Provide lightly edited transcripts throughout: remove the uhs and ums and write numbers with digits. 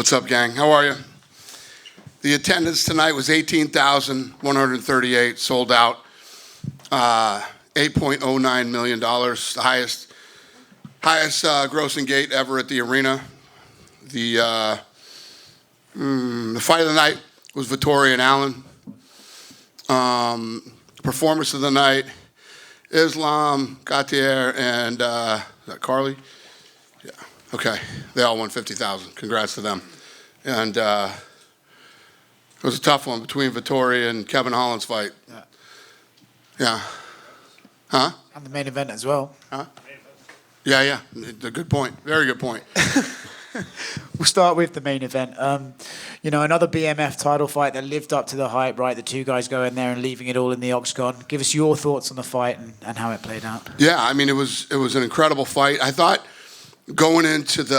What's up, gang? How are you? The attendance tonight was 18,138, sold out. $8.09 million, the highest grossing gate ever at the arena. The fight of the night was Vettori and Allen. Performance of the night, Islam, Gautier, and is that Carly? Yeah. Okay. They all won 50,000. Congrats to them. And it was a tough one between Vettori and Kevin Holland's fight. Yeah. Yeah. Huh? And the main event as well. Huh? Yeah. A good point. Very good point. We'll start with the main event. Another BMF title fight that lived up to the hype, right? The two guys going there and leaving it all in the octagon. Give us your thoughts on the fight and how it played out. Yeah, I mean, it was an incredible fight. I thought going into the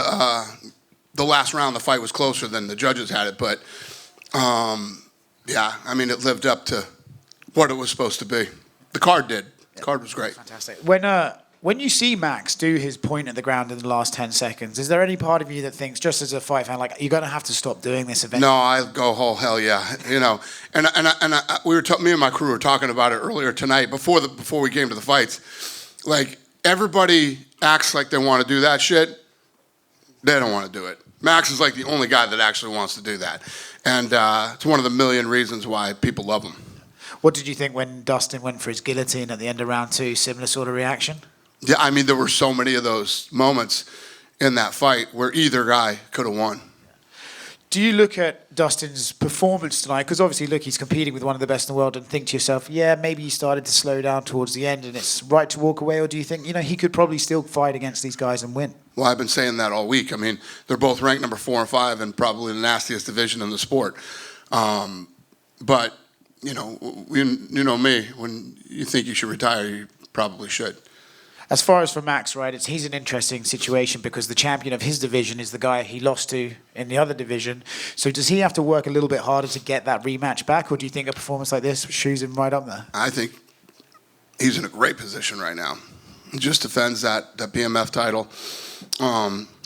last round, the fight was closer than the judges had it, but yeah, I mean, it lived up to what it was supposed to be. The card did. The card was great. Fantastic. When you see Max do his point at the ground in the last 10 seconds, is there any part of you that thinks, just as a fight fan, like, you're going to have to stop doing this event? No, I go, oh, hell yeah. You know, and me and my crew were talking about it earlier tonight before we came to the fights. Like, everybody acts like they want to do that shit. They don't want to do it. Max is like the only guy that actually wants to do that. And it's one of the million reasons why people love him. What did you think when Dustin went for his guillotine at the end of round 2? Similar sort of reaction? Yeah, I mean, there were so many of those moments in that fight where either guy could have won. Do you look at Dustin's performance tonight? Because obviously, look, he's competing with one of the best in the world, and think to yourself, yeah, maybe he started to slow down towards the end and it's right to walk away? Or do you think, he could probably still fight against these guys and win? Well, I've been saying that all week. I mean, they're both ranked number 4 and 5 and probably the nastiest division in the sport. But, you know me, when you think you should retire, you probably should. As far as for Max, right, he's an interesting situation because the champion of his division is the guy he lost to in the other division. So does he have to work a little bit harder to get that rematch back, or do you think a performance like this shoes him right up there? I think he's in a great position right now. He just defends that BMF title.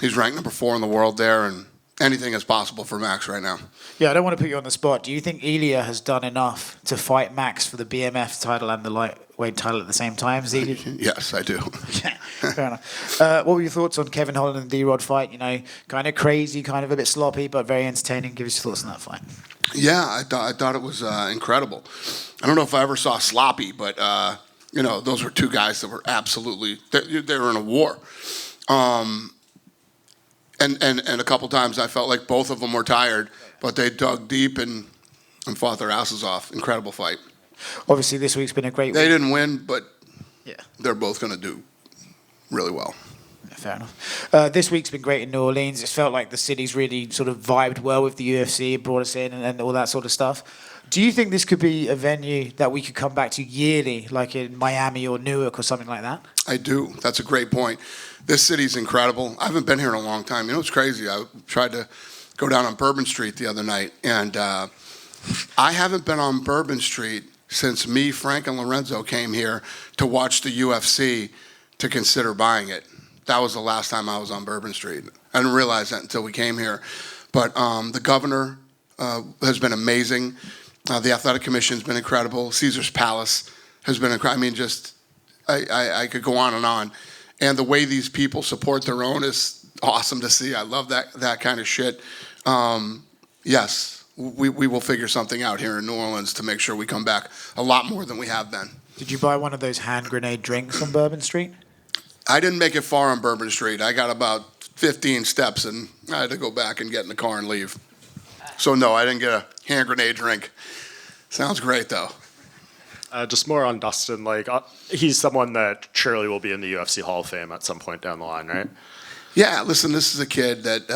He's ranked number 4 in the world there, and anything is possible for Max right now. Yeah, I don't want to put you on the spot. Do you think Ilya has done enough to fight Max for the BMF title and the lightweight title at the same time? Yes, I do. Yeah, fair enough. What were your thoughts on Kevin Holland and D-Rod fight? Kind of crazy, kind of a bit sloppy, but very entertaining. Give us your thoughts on that fight. Yeah, I thought it was incredible. I don't know if I ever saw sloppy, but those were two guys that were absolutely they were in a war. And a couple times I felt like both of them were tired, but they dug deep and fought their asses off. Incredible fight. Obviously, this week's been a great week. They didn't win, but yeah, they're both going to do really well. Yeah, fair enough. This week's been great in New Orleans. It felt like the city's really sort of vibed well with the UFC, brought us in and all that sort of stuff. Do you think this could be a venue that we could come back to yearly, like in Miami or Newark or something like that? I do. That's a great point. This city's incredible. I haven't been here in a long time. It's crazy. I tried to go down on Bourbon Street the other night, and I haven't been on Bourbon Street since me, Frank, and Lorenzo came here to watch the UFC to consider buying it. That was the last time I was on Bourbon Street. I didn't realize that until we came here. But the governor has been amazing. The athletic commission's been incredible. Caesar's Palace has been incredible. I mean, I could go on and on. And the way these people support their own is awesome to see. I love that kind of shit. Yes, we will figure something out here in New Orleans to make sure we come back a lot more than we have been. Did you buy one of those hand grenade drinks on Bourbon Street? I didn't make it far on Bourbon Street. I got about 15 steps, and I had to go back and get in the car and leave. So, no, I didn't get a hand grenade drink. Sounds great, though. Just more on Dustin. He's someone that surely will be in the UFC Hall of Fame at some point down the line, right? Yeah, listen, this is a kid that,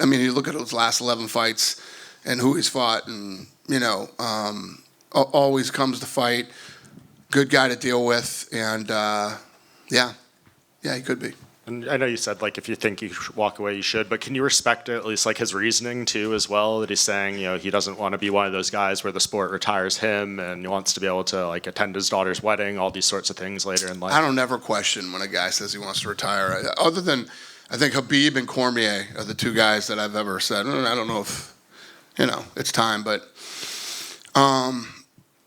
you look at his last 11 fights and who he's fought, and, always comes to fight. Good guy to deal with, and, yeah, he could be. And I know you said, if you think you should walk away, you should, but can you respect at least, his reasoning, too, as well, that he's saying, he doesn't want to be one of those guys where the sport retires him and he wants to be able to, attend his daughter's wedding, all these sorts of things later in life? I don't ever question when a guy says he wants to retire, other than I think Habib and Cormier are the two guys that I've ever said, I don't know if, it's time, but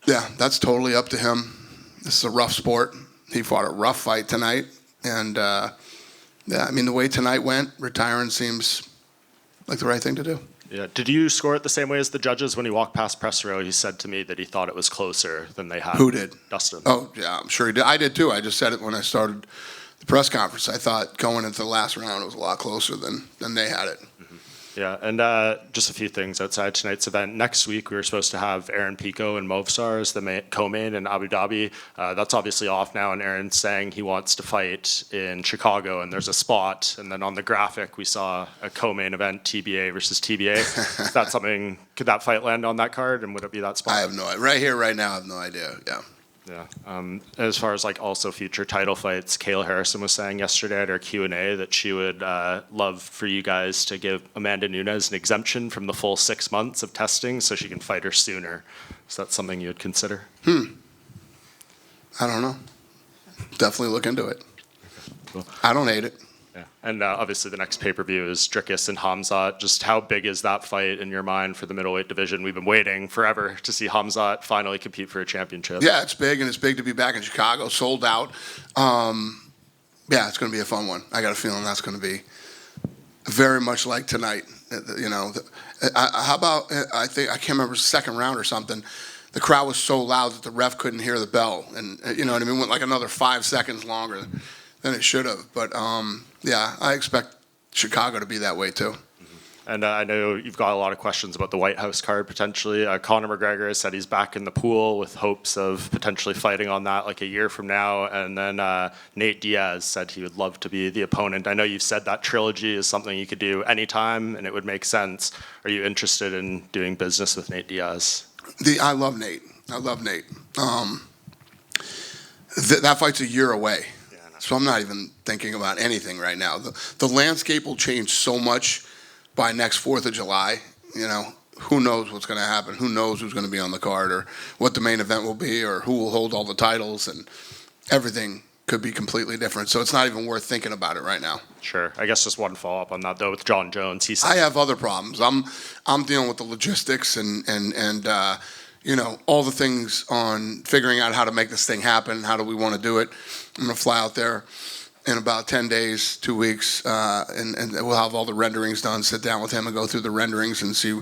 yeah, that's totally up to him. This is a rough sport. He fought a rough fight tonight, and yeah, I mean, the way tonight went, retiring seems like the right thing to do. Yeah. Did you score it the same way as the judges? When he walked past press row, he said to me that he thought it was closer than they had. Who did? Dustin. Oh, yeah, I'm sure he did. I did too. I just said it when I started the press conference. I thought going into the last round it was a lot closer than they had it. Yeah, and just a few things outside tonight's event. Next week, we were supposed to have Aaron Pico and Movsar as the co-main in Abu Dhabi. That's obviously off now, and Aaron's saying he wants to fight in Chicago, and there's a spot. And then on the graphic, we saw a co-main event, TBA versus TBA. Is that something, could that fight land on that card, and would it be that spot? I have no idea. Right here, right now, I have no idea. Yeah. Yeah. As far as like also future title fights, Kayla Harrison was saying yesterday at our Q&A that she would love for you guys to give Amanda Nunes an exemption from the full 6 months of testing so she can fight her sooner. Is that something you would consider? I don't know. Definitely look into it. Cool. I don't hate it. Yeah. And obviously the next pay-per-view is Dricus and Hamzat. Just how big is that fight in your mind for the middleweight division? We've been waiting forever to see Hamzat finally compete for a championship. Yeah, it's big, and it's big to be back in Chicago, sold out. Yeah, it's going to be a fun one. I got a feeling that's going to be very much like tonight. How about, I can't remember, second round or something. The crowd was so loud that the ref couldn't hear the bell. And, you know what I mean? Went like another 5 seconds longer than it should have. But, yeah, I expect Chicago to be that way, too. And I know you've got a lot of questions about the White House card potentially. Conor McGregor has said he's back in the pool with hopes of potentially fighting on that like a year from now. And then Nate Diaz said he would love to be the opponent. I know you've said that trilogy is something you could do anytime and it would make sense. Are you interested in doing business with Nate Diaz? I love Nate. That fight's a year away. So I'm not even thinking about anything right now. The landscape will change so much by next 4th of July. Who knows what's going to happen? Who knows who's going to be on the card or what the main event will be or who will hold all the titles, and everything could be completely different. So it's not even worth thinking about it right now. Sure. I guess just one follow-up on that, though, with John Jones. He said, I have other problems. I'm dealing with the logistics and all the things on figuring out how to make this thing happen. How do we want to do it? I'm going to fly out there in about 10 days, 2 weeks, and we'll have all the renderings done, sit down with him and go through the renderings and see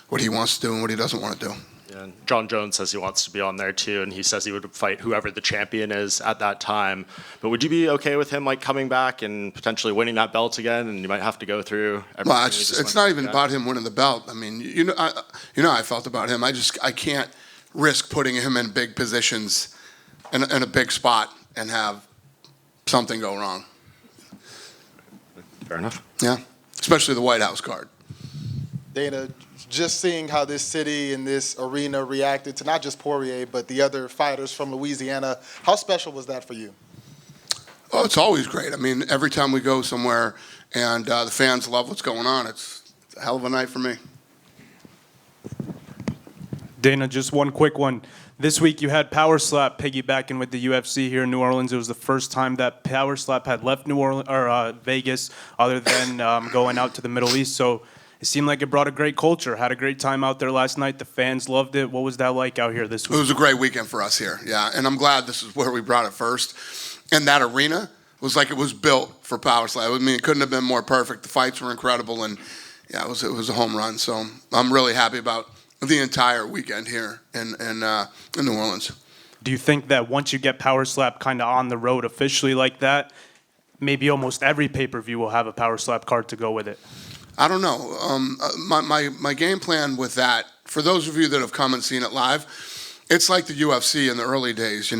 what he wants to do and what he doesn't want to do. Yeah, and John Jones says he wants to be on there too, and he says he would fight whoever the champion is at that time. But would you be okay with him coming back and potentially winning that belt again? And you might have to go through everything. Well, it's not even about him winning the belt. I mean, how I felt about him. I can't risk putting him in big positions in a big spot and have something go wrong. Fair enough. Yeah, especially the White House card. Dana, just seeing how this city and this arena reacted to not just Poirier, but the other fighters from Louisiana, how special was that for you? Oh, it's always great. I mean, every time we go somewhere and the fans love what's going on, it's a hell of a night for me. Dana, just one quick one. This week you had Power Slap piggybacking with the UFC here in New Orleans. It was the first time that Power Slap had left New Orleans or Vegas, other than going out to the Middle East. So it seemed like it brought a great culture. Had a great time out there last night. The fans loved it. What was that like out here this week? It was a great weekend for us here, yeah. And I'm glad this is where we brought it first. And that arena was like it was built for Power Slap. I mean, it couldn't have been more perfect. The fights were incredible, and yeah, it was a home run. So I'm really happy about the entire weekend here in New Orleans. Do you think that once you get Power Slap kind of on the road officially like that, maybe almost every pay-per-view will have a Power Slap card to go with it? I don't know. My game plan with that, for those of you that have come and seen it live, it's like the UFC in the early days.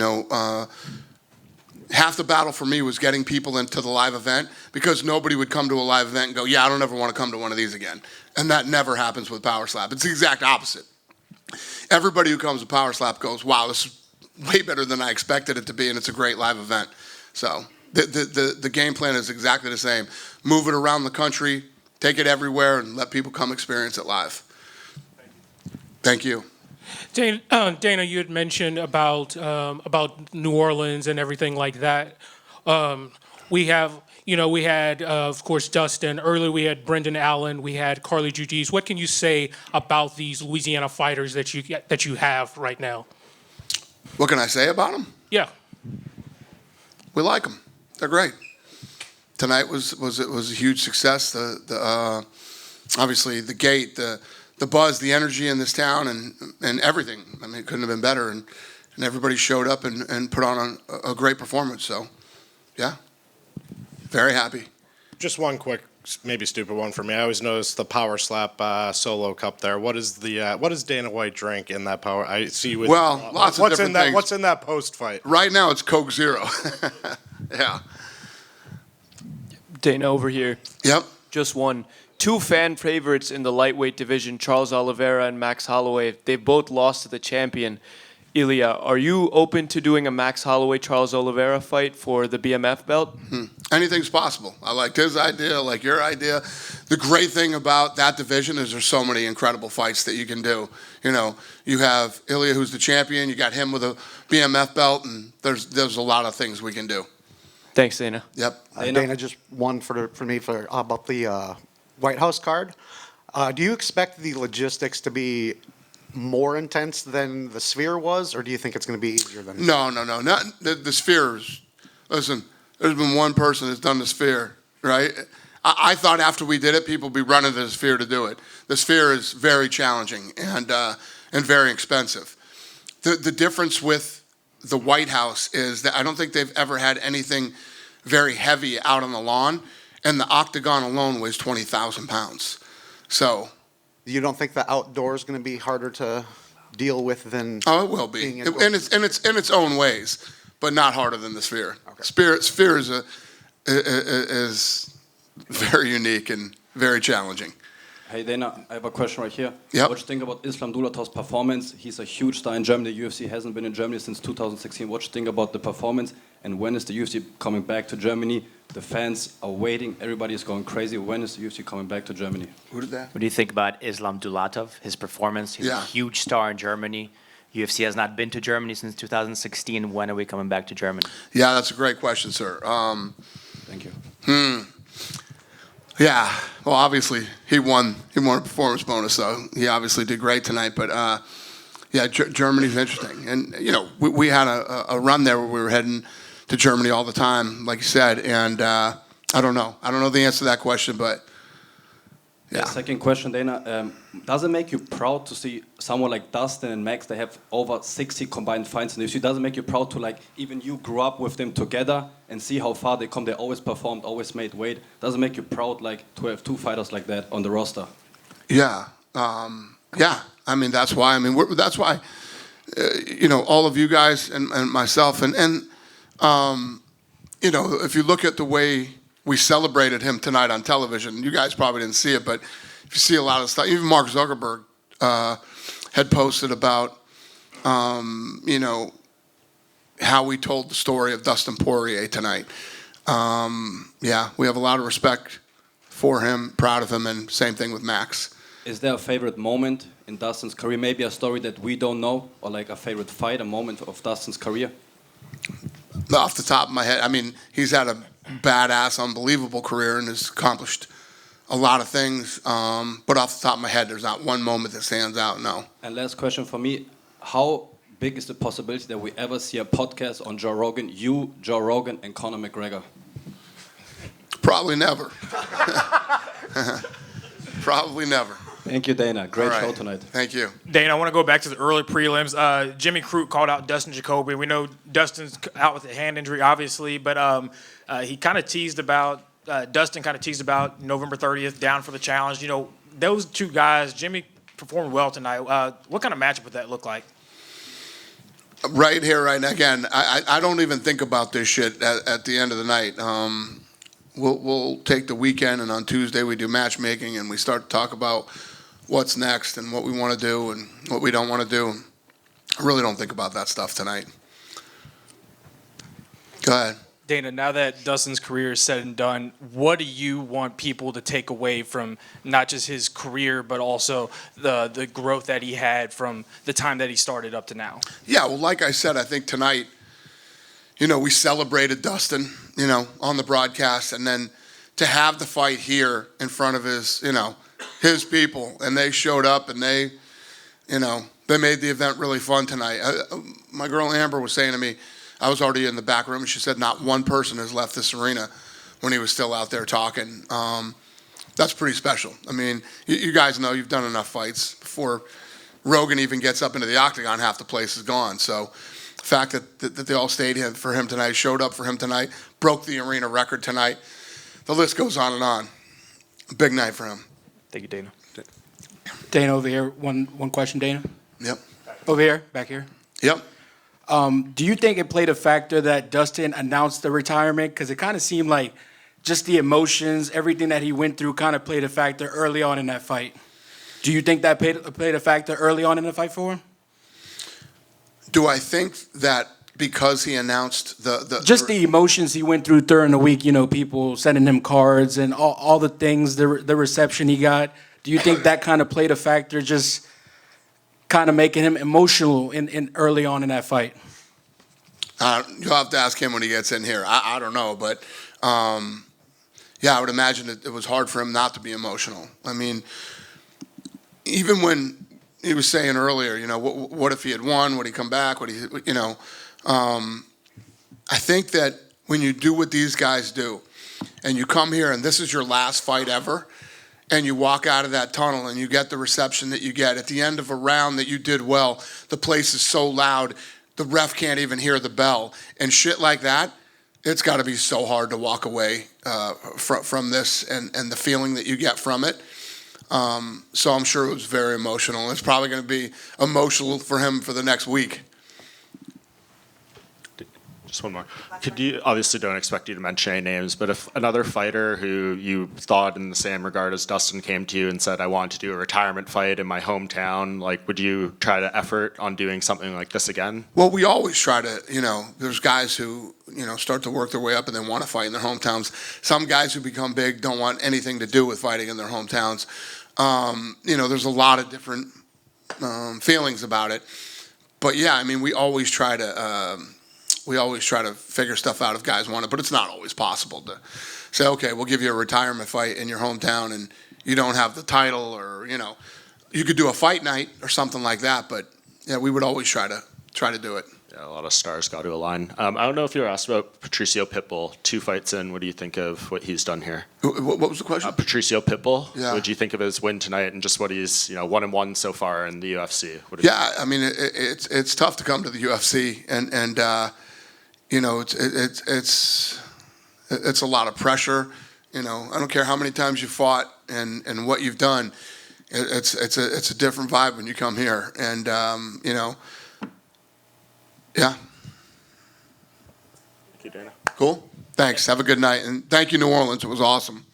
Half the battle for me was getting people into the live event because nobody would come to a live event and go, yeah, I don't ever want to come to one of these again. And that never happens with Power Slap. It's the exact opposite. Everybody who comes to Power Slap goes, wow, this is way better than I expected it to be, and it's a great live event. So the game plan is exactly the same. Move it around the country, take it everywhere, and let people come experience it live. Thank you. Dana, you had mentioned about New Orleans and everything like that. we have, we had, of course, Dustin. Earlier, we had Brendan Allen. We had Carly Judice. What can you say about these Louisiana fighters that you have right now? What can I say about them? Yeah. We like them. They're great. Tonight was a huge success. Obviously the gate, the buzz, the energy in this town, and everything. I mean, it couldn't have been better. And everybody showed up and put on a great performance. So, yeah, very happy. Just one quick, maybe stupid one for me. I always notice the Power Slap solo cup there. What does Dana White drink in that power? I see with lots of different things. What's in that post fight? Right now, it's Coke Zero. Yeah. Dana over here. Yep. Just one. Two fan favorites in the lightweight division, Charles Oliveira and Max Holloway. They've both lost to the champion. Ilya, are you open to doing a Max Holloway-Charles Oliveira fight for the BMF belt? Anything's possible. I like his idea, I like your idea. The great thing about that division is there's so many incredible fights that you can do. You have Ilya, who's the champion. You got him with a BMF belt, and there's a lot of things we can do. Thanks, Dana. Yep. Dana, just one for me about the White House card. Do you expect the logistics to be more intense than the Sphere was, or do you think it's going to be easier than? No. Not the Spheres. Listen, there's been one person that's done the Sphere, right? I thought after we did it, people would be running to the Sphere to do it. The Sphere is very challenging and very expensive. The difference with the White House is that I don't think they've ever had anything very heavy out on the lawn, and the octagon alone weighs 20,000 pounds. So. You don't think the outdoor is going to be harder to deal with than? Oh, it will be, in its own ways, but not harder than the Sphere. Okay. Sphere is very unique and very challenging. Hey Dana, I have a question right here. Yep. What do you think about Islam Dulatov's performance? He's a huge star in Germany. The UFC hasn't been in Germany since 2016. What do you think about the performance? And when is the UFC coming back to Germany? The fans are waiting. Everybody is going crazy. When is the UFC coming back to Germany? Who did that? What do you think about Islam Dulatov, his performance? He's a huge star in Germany. UFC has not been to Germany since 2016. When are we coming back to Germany? Yeah, that's a great question, sir. Thank you. Yeah, well, obviously he won a performance bonus, so he obviously did great tonight. But yeah, Germany's interesting, and we had a run there where we were heading to Germany all the time, like you said, and I don't know the answer to that question, but yeah. Second question, Dana. Does it make you proud to see someone like Dustin and Max? They have over 60 combined fights in the UFC. Does it make you proud to even you grew up with them together and see how far they come? They always performed, always made weight. Does it make you proud to have two fighters like that on the roster? Yeah, yeah. I mean, that's why. That's why. All of you guys and myself and if you look at the way we celebrated him tonight on television, you guys probably didn't see it, but if you see a lot of stuff, even Mark Zuckerberg had posted about how we told the story of Dustin Poirier tonight. Yeah, we have a lot of respect for him, proud of him, and same thing with Max. Is there a favorite moment in Dustin's career? Maybe a story that we don't know, or a favorite fight, a moment of Dustin's career? Off the top of my head, he's had a badass, unbelievable career and has accomplished a lot of things. But off the top of my head, there's not one moment that stands out, no. And last question for me, how big is the possibility that we ever see a podcast on Joe Rogan, you, Joe Rogan, and Conor McGregor? Probably never. Probably never. Thank you, Dana. Great All right. show tonight. Thank you. Dana, I want to go back to the early prelims. Jimmy Crute called out Dustin Jacoby. We know Dustin's out with a hand injury, obviously, but he kind of teased about Dustin kind of teased about November 30th down for the challenge. Those two guys, Jimmy performed well tonight. What kind of matchup would that look like? Right here, right now. Again, I don't even think about this shit at the end of the night. We'll take the weekend, and on Tuesday we do matchmaking, and we start to talk about what's next and what we want to do and what we don't want to do. I really don't think about that stuff tonight. Go ahead. Dana, now that Dustin's career is said and done, what do you want people to take away from not just his career, but also the growth that he had from the time that he started up to now? Yeah, well, like I said, I think tonight, we celebrated Dustin, on the broadcast, and then to have the fight here in front of his people, and they showed up, and they made the event really fun tonight. My girl Amber was saying to me, I was already in the back room, and she said not one person has left this arena when he was still out there talking. That's pretty special. I mean, you guys know you've done enough fights. Before Rogan even gets up into the octagon, half the place is gone. So the fact that they all stayed for him tonight, showed up for him tonight, broke the arena record tonight, the list goes on and on. A big night for him. Thank you, Dana. Dana, over here. One question, Dana. Yep. Over here, back here. Yep. Do you think it played a factor that Dustin announced the retirement? Because it kind of seemed like just the emotions, everything that he went through kind of played a factor early on in that fight. Do you think that played a factor early on in the fight for him? Do I think that because he announced just the emotions he went through during the week, people sending him cards and all the things, the reception he got, do you think that kind of played a factor, just kind of making him emotional in early on in that fight? You'll have to ask him when he gets in here. I don't know, but yeah, I would imagine it was hard for him not to be emotional. I mean, even when he was saying earlier, what if he had won? Would he come back? I think that when you do what these guys do, and you come here and this is your last fight ever, and you walk out of that tunnel and you get the reception that you get at the end of a round that you did well, the place is so loud, the ref can't even hear the bell, and shit like that, it's got to be so hard to walk away from this and the feeling that you get from it. So I'm sure it was very emotional. It's probably going to be emotional for him for the next week. Just one more. Could you, obviously don't expect you to mention any names, but if another fighter who you thought in the same regard as Dustin came to you and said, I want to do a retirement fight in my hometown, would you try to effort on doing something like this again? Well, we always try to, there's guys who, start to work their way up and then want to fight in their hometowns. Some guys who become big don't want anything to do with fighting in their hometowns. There's a lot of different feelings about it. But yeah, I mean, we always try to figure stuff out if guys want it, but it's not always possible to say, okay, we'll give you a retirement fight in your hometown and you don't have the title, or, you could do a fight night or something like that, but yeah, we would always try to do it. Yeah, a lot of stars got to align. I don't know if you were asked about Patricio Pitbull, 2 fights in. What do you think of what he's done here? What was the question? Patricio Pitbull. Yeah. What do you think of his win tonight and just what he's 1-1 so far in the UFC? Yeah, I mean, it's tough to come to the UFC, and it's a lot of pressure. I don't care how many times you fought and what you've done. It's a different vibe when you come here, and yeah. Thank you, Dana. Cool. Thanks. Have a good night, and thank you, New Orleans. It was awesome.